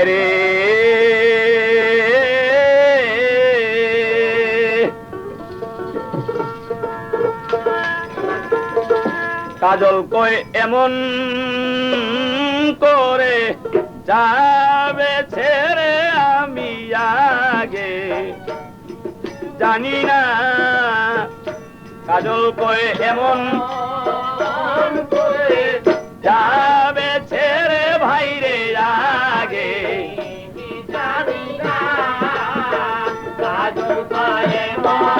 হায়রে কাজল কই এমন করে যাবে ছেড়ে আমি আগে জানি না কাজল কই এমন করে যাবে ছেড়ে ভাইরে আগে জানি না কাজল কই এমন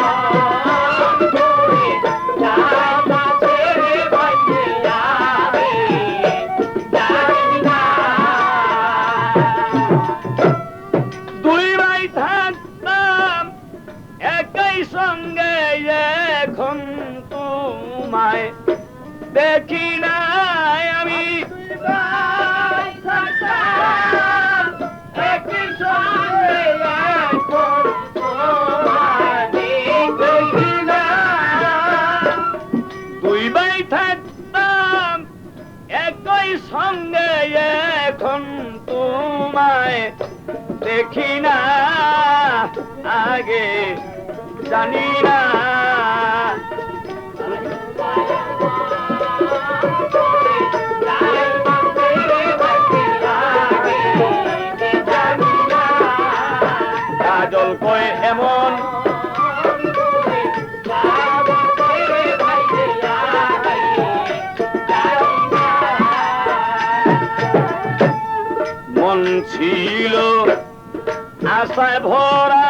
সঙ্গে এখন তোমায় দেখি না আমি একই সঙ্গে এখন দেখি না দুই ভাই থাকতাম একই সঙ্গে এখন তোমায় দেখি না আগে জানি না কাজল কই এমন মন ছিল আশায় ভরা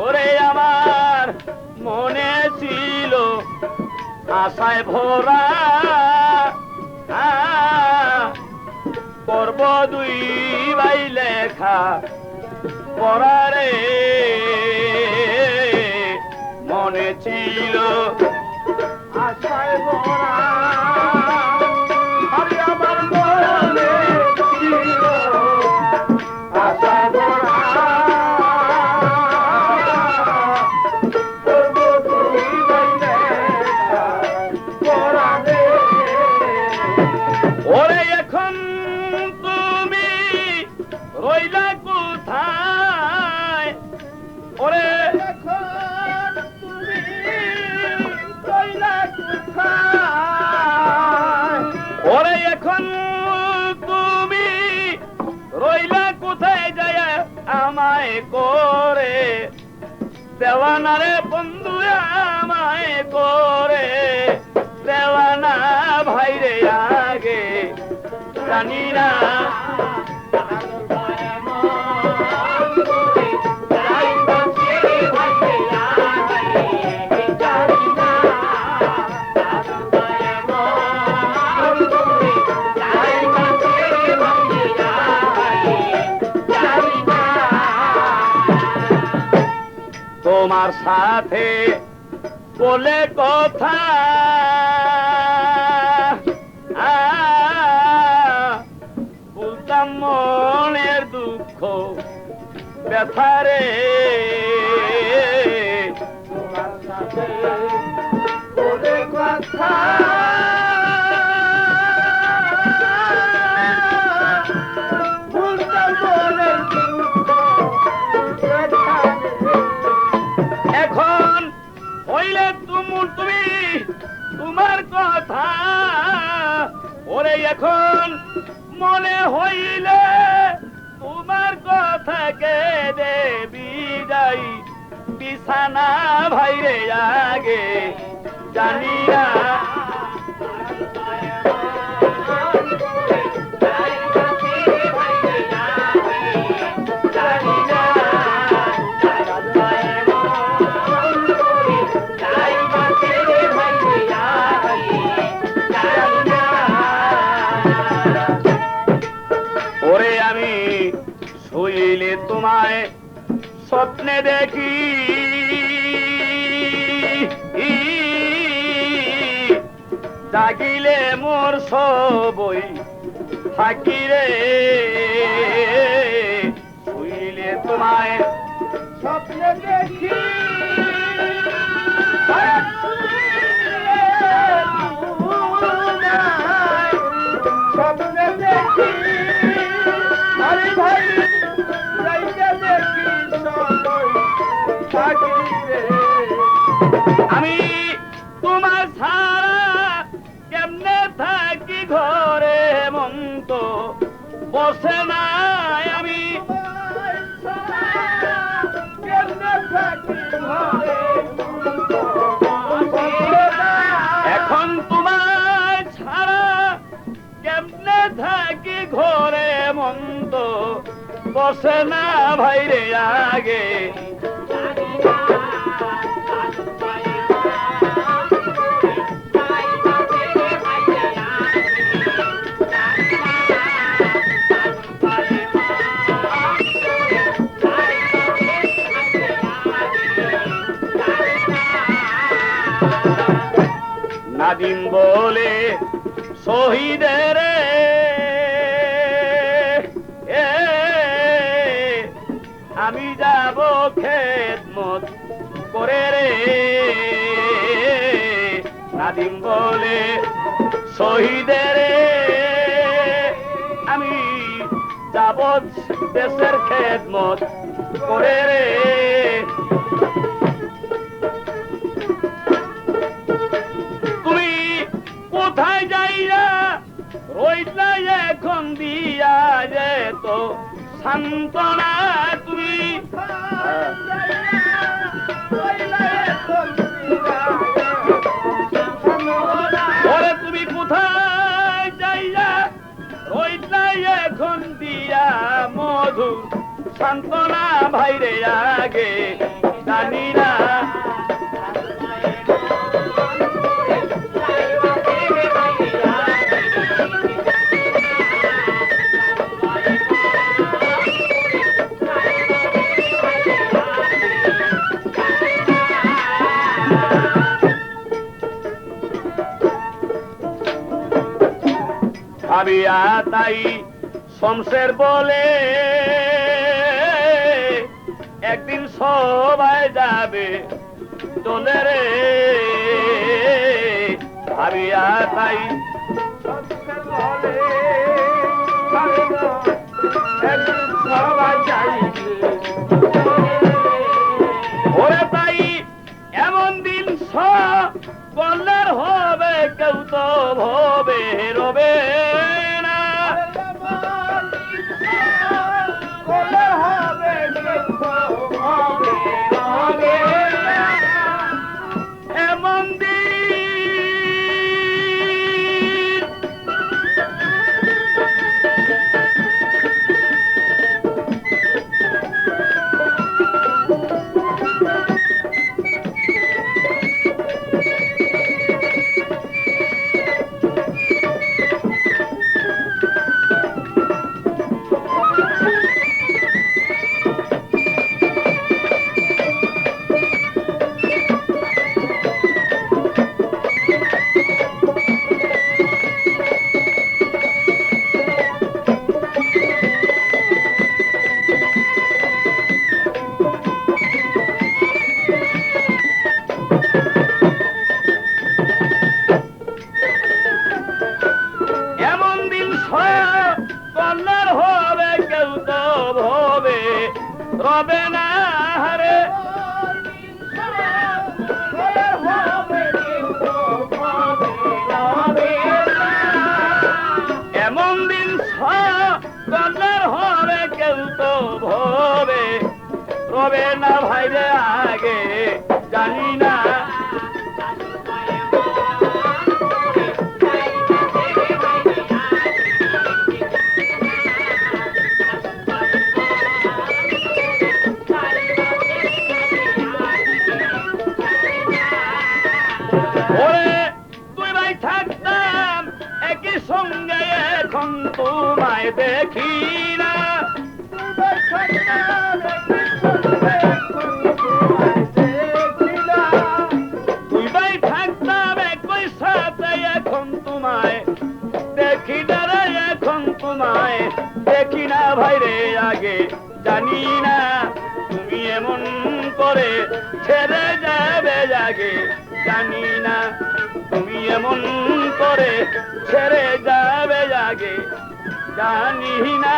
ওরে আমার মনে ছিল আশায় ভরা করব দুই ভাই লেখা পড়ারে মনে ছিল আশায় ভরা আরে আমার মনে ছিল আশায় ভরা ওরে এখন তুমি রইলা কোথায় ওরে এখন তুমি রইলা কোথায় ওরে এখন তুমি রইলা কোথায় যায় আমায় করে দেওয়ানা রে বন্ধু আমায় করে দেওয়ানা ভাইরে আগে জানি না তোমার সাথে বলে কথা বলতাম মনের দুঃখ ব্যথারে তোমার সাথে বলে কথা বলতাম মনের দুঃখ এখন হইলে তুমি তোমার কথা ওরে এখন মনে হইলে তোমার কথা কে দেবি যাই বিছানা ভাইরে আগে জানি না ওরে আমি শুইলে তোমায় স্বপ্নে দেখি জাগিলে মোর সবই থাকি রে শুইলে তোমায় স্বপ্নে দেখি স্বপ্নে দেখি তুমি তোমার ছাড়া কেমনে থাকি ঘরে মন তো বসে নাই আমি এখন তোমার ছাড়া কেমনে থাকি ঘরে মন তো বসে না ভাইরে আগে নাদিম বলে শহীদের আমি যাব খেদমত করে রে নাদিম বলে শহীদের আমি যাব দেশের খেদমত করে রে তুমি কোথায় যাইয়া রইলা এখন দিয়া যেত সান্তনা তুমি ওরে তুমি কোথায় যাইয়া রইলা এখন দিয়া মধু সান্তনা ভাইরে আগে জানি না ভাবিয়া তাই শমশের বলে একদিন সবাই যাবে দোলে রে ভাবিয়া তাই শমশের বলে একদিন সবাই যাইবে ওরে তাই এমন দিন সকলের হবে কেউ তো ভবে রবে রবে না রে এমন দিন সকলের হবে কেউ তো ভবে রবে না ভাইরে আগে জানি না সঙ্গে এখন তোমায় দেখি না তুই ভাই থাকতাম একই সাথে এখন তোমায় দেখি না রে এখন তোমায় দেখি না ভাইরে আগে জানি না তুমি এমন করে ছেড়ে যাবে আগে জানি না তুমি এমন করে ছেড়ে যাবে আগে জানি না